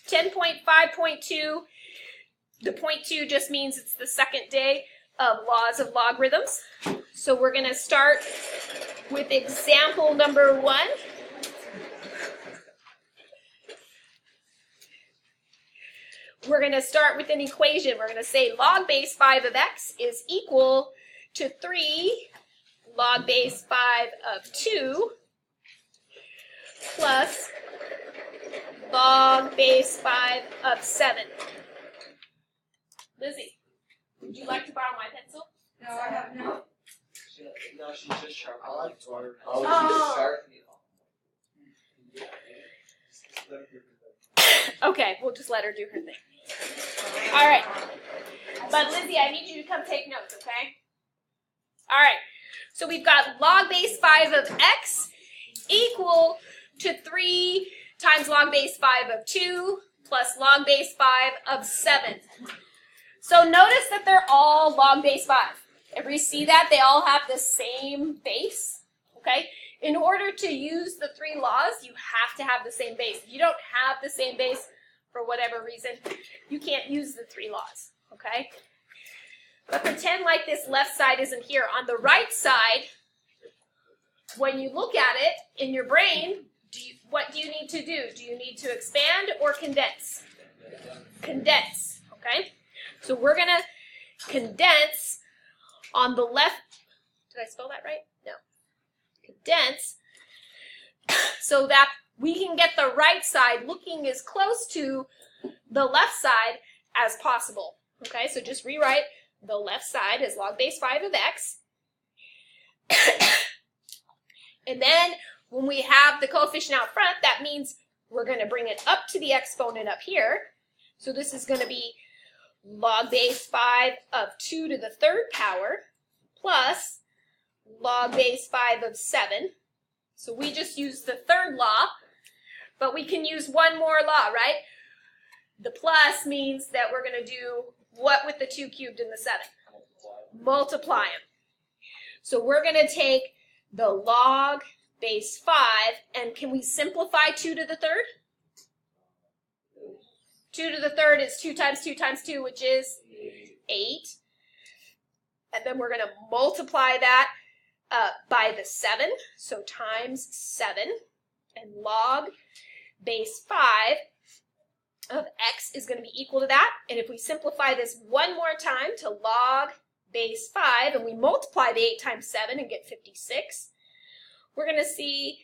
10.5.2, the 0.2 just means it's the second day of Laws of Logarithms. So we're going to start with example number 1. We're going to start with an equation. We're going to say log base 5 of x is equal to 3 log base 5 of 2 plus log base 5 of 7. Lizzie, would you like to borrow my pencil? No, I have no. No, she's just sharp. I like to order. Oh. Okay, we'll just let her do her thing. All right. But Lizzie, I need you to come take notes, okay? All right. So we've got log base 5 of x equal to 3 times log base 5 of 2 plus log base 5 of 7. So notice that they're all log base 5. Everybody see that? They all have the same base, okay? In order to use the 3 laws, you have to have the same base. If you don't have the same base for whatever reason, you can't use the 3 laws, okay? But pretend like this left side isn't here. On the right side, when you look at it in your brain, what do you need to do? Do you need to expand or condense? Condense, okay? So we're going to condense on the left. Did I spell that right? No. Condense so that we can get the right side looking as close to the left side as possible. Okay, so just rewrite the left side as log base 5 of x. And then when we have the coefficient out front, that means we're going to bring it up to the exponent up here. So this is going to be log base 5 of 2 to the 3rd power plus log base 5 of 7. So we just use the 3rd law, but we can use one more law, right? The plus means that we're going to do what with the 2 cubed and the 7? Multiply them. So we're going to take the log base 5, and can we simplify 2 to the 3rd? 2 to the 3rd is 2 times 2 times 2, which is 8. And then we're going to multiply that by the 7, so times 7. And log base 5 of x is going to be equal to that. And if we simplify this one more time to log base 5, and we multiply the 8 times 7 and get 56, we're going to see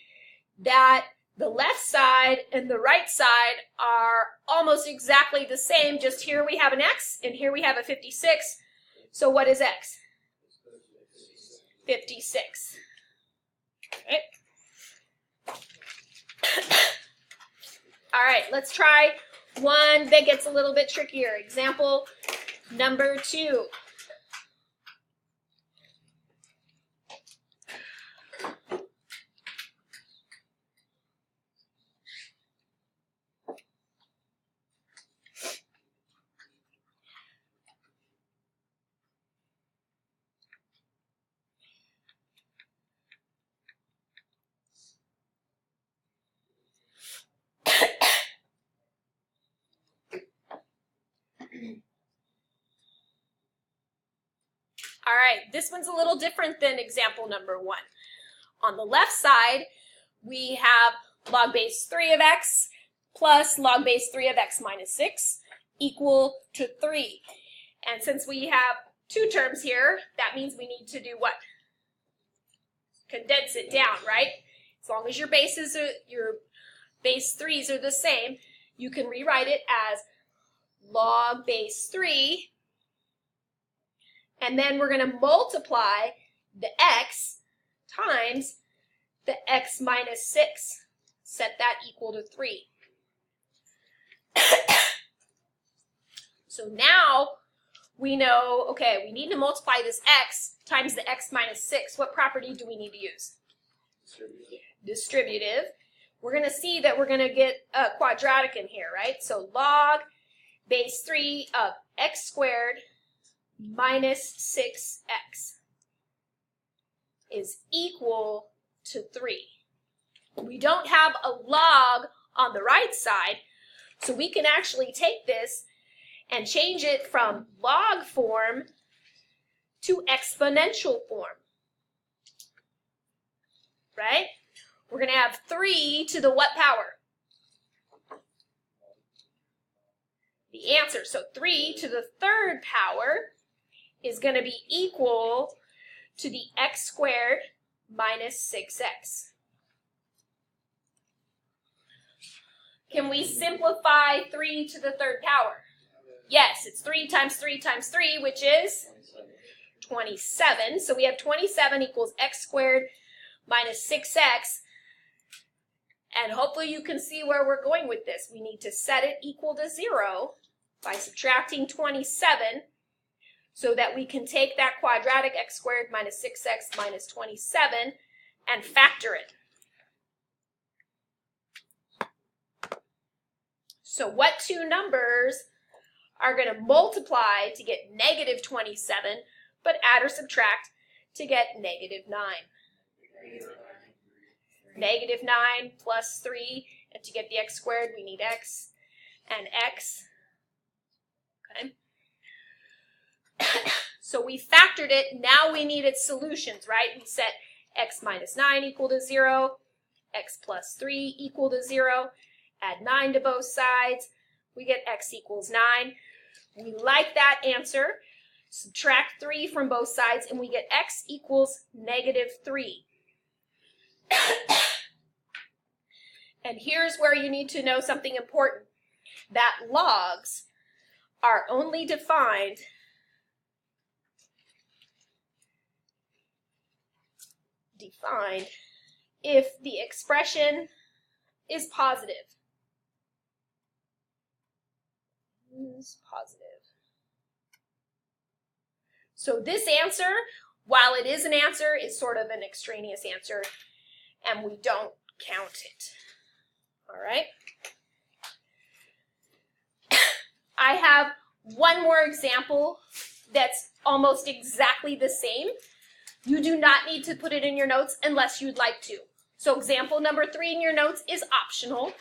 that the left side and the right side are almost exactly the same, just here we have an x and here we have a 56. So what is x? 56. Okay. All right, let's try one that gets a little bit trickier. Example number 2. All right, this one's a little different than example number 1. On the left side, we have log base 3 of x plus log base 3 of x minus 6 equal to 3. And since we have 2 terms here, that means we need to do what? Condense it down, right? As long as your base 3's are the same, you can rewrite it as log base 3. And then we're going to multiply the x times the x minus 6. Set that equal to 3. So now we know, okay, we need to multiply this x times the x minus 6. What property do we need to use? Distributive. We're going to see that we're going to get a quadratic in here, right? So log base 3 of x squared minus 6x is equal to 3. We don't have a log on the right side, So we can actually take this and change it from log form to exponential form, right? We're going to have 3 to the what power? The answer. So 3 to the third power is going to be equal to the x squared minus 6x. Can we simplify 3 to the third power? Yes, it's 3 times 3 times 3, which is 27. So we have 27 equals x squared minus 6x. And hopefully you can see where we're going with this. We need to set it equal to 0 by subtracting 27 so that we can take that quadratic x squared minus 6x minus 27 and factor it. So what two numbers are going to multiply to get negative 27, but add or subtract to get negative 9? Negative 9 plus 3, and to get the x squared, we need x and x. Okay. So we factored it. Now we need its solutions, right? We set x minus 9 equal to 0, x plus 3 equal to 0. Add 9 to both sides. We get x equals 9. We like that answer. Subtract 3 from both sides, and we get x equals negative 3. And here's where you need to know something important, that logs are only defined if the expression is positive. So this answer, while it is an answer, is sort of an extraneous answer, and we don't count it. All right? I have one more example that's almost exactly the same. You do not need to put it in your notes unless you'd like to. So example number 3 in your notes is optional.